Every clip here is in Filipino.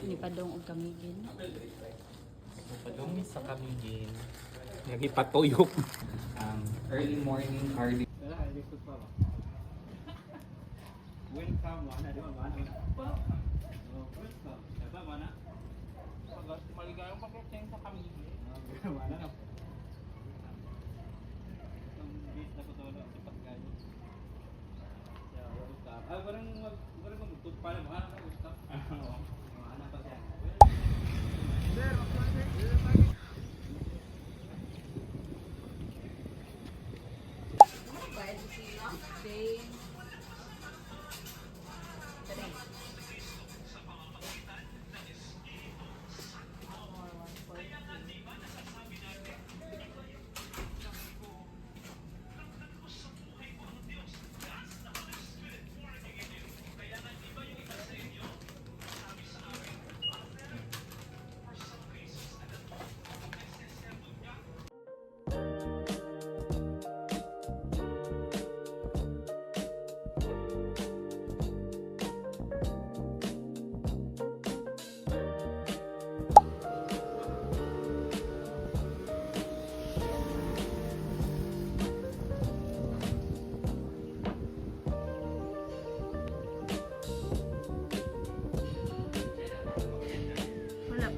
Ni Padong og Kamigin. Padong sa Kamigin. Nagipatuyok ang early morning cardio. Welcome, mana di mana. Welcome. Siapa mana? Maligayang pagkakeng sa Kamigin. Mana na? Ang bis na putulong sa pagkain. Ya, welcome. Barang magtugpa na mga na gusto. Mana pa siya.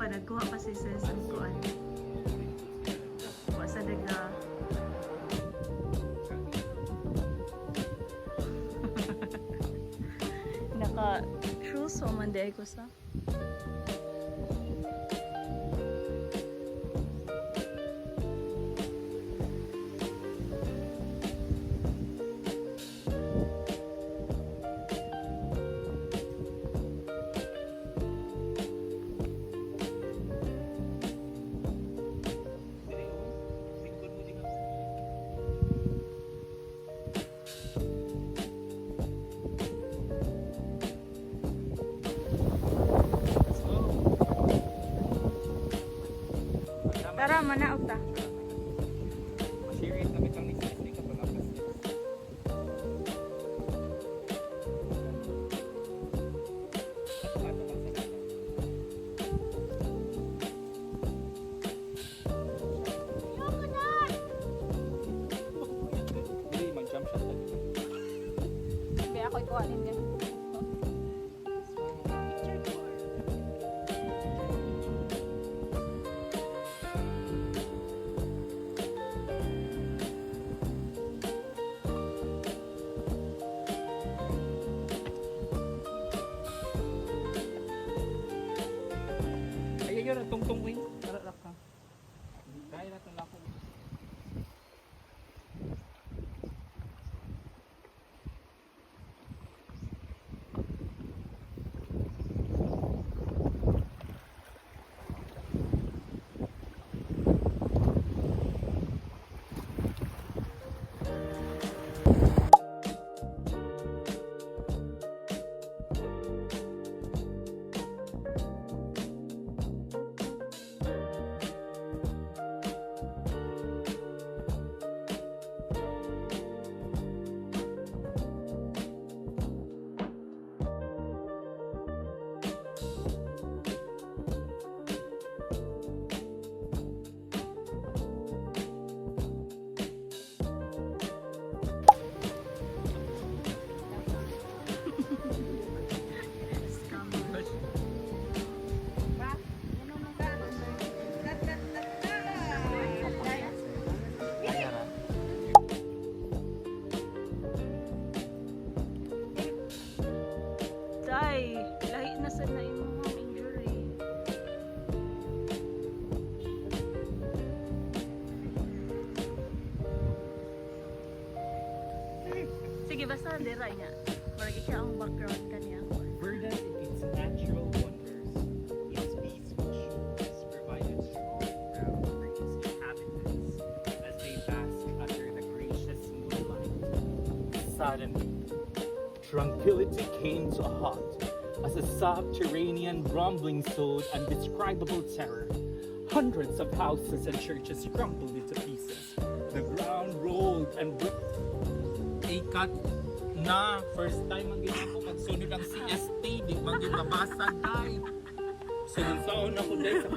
Nagkuha pa si Sis ang kuan. Kuha sa daga. Naka shoes o man di ko sa. Tara, manaog ta. Serious na bitang ni Sis ka palapas. Hindi mag-jump shot. Kaya ako ikuhanin niya. Ayun ang tungtong wing. Tara ka. Kaya na itong lako. Day, lahi na sa na imong injury. Sige, basta dira niya. Maragi siya ang background kanya. Verdant in its natural wonders, its peaceful shores provided strong ground for its inhabitants as they bask under the gracious moonlight. Suddenly, tranquility came to a halt as a subterranean rumbling sowed undescribable terror. Hundreds of houses and churches crumbled into pieces. The ground rolled and ikat na first time ang ginako magsunod ang CST di man gyud mabasa guys. Sunod ako dahil sa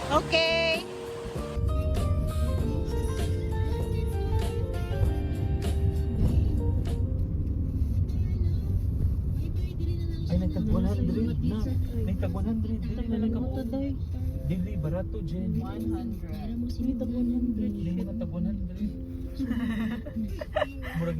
Okay. ay nagtag 100 na. Nagtag 100 dili na lang ako. Dili barato Jen. 100. Sino tag 100? Dili mo tag 100. Murag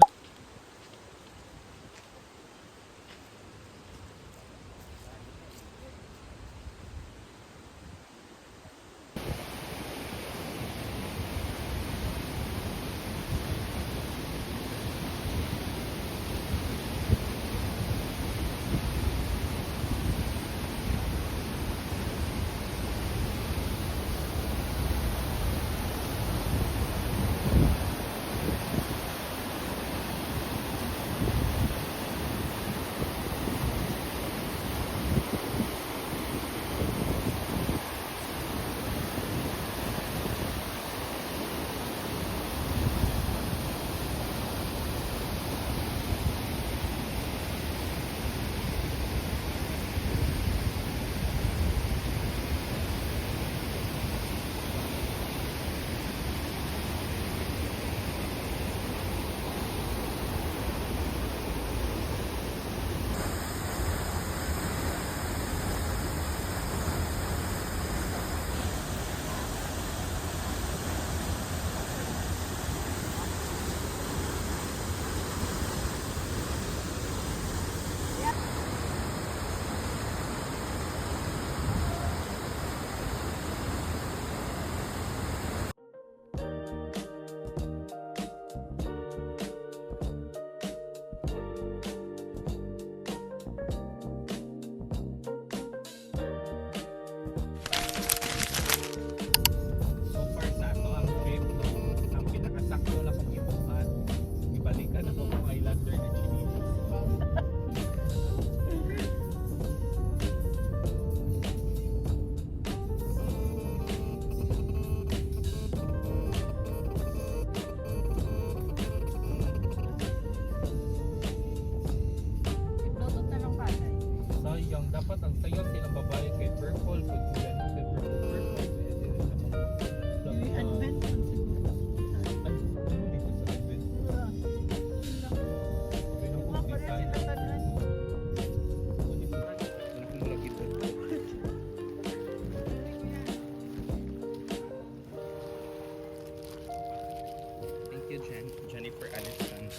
Thank you, Jennifer Aniston.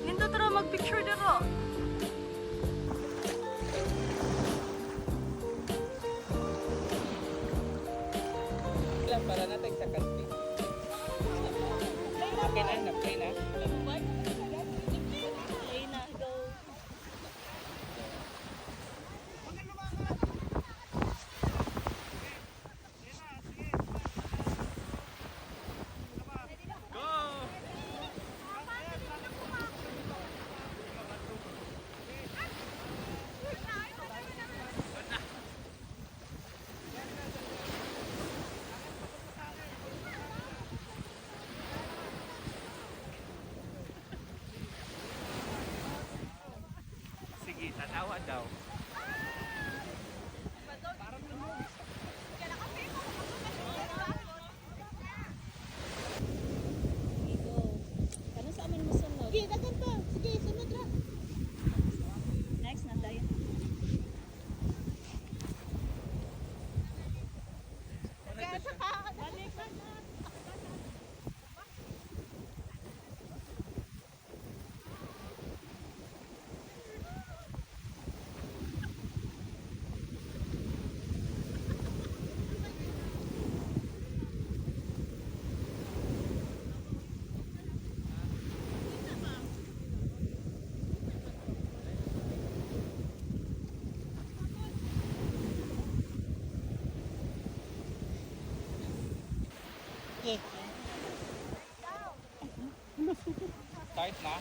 Nindot ra mag-picture dito. Lang para natin sa kanti. Okay na, na-play na. Ay na, go. Sige, tatawa daw. Go. Ano sa amin mo sunod? Sige, dagan pa. Sige, sunod ra. Next na tayo. Start na?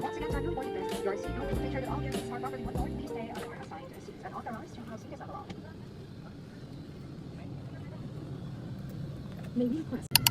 Once again, time to report this. Your seat belt. Make sure that all your seats are properly on. Please stay on your assigned seats and authorized to house guests along. May we request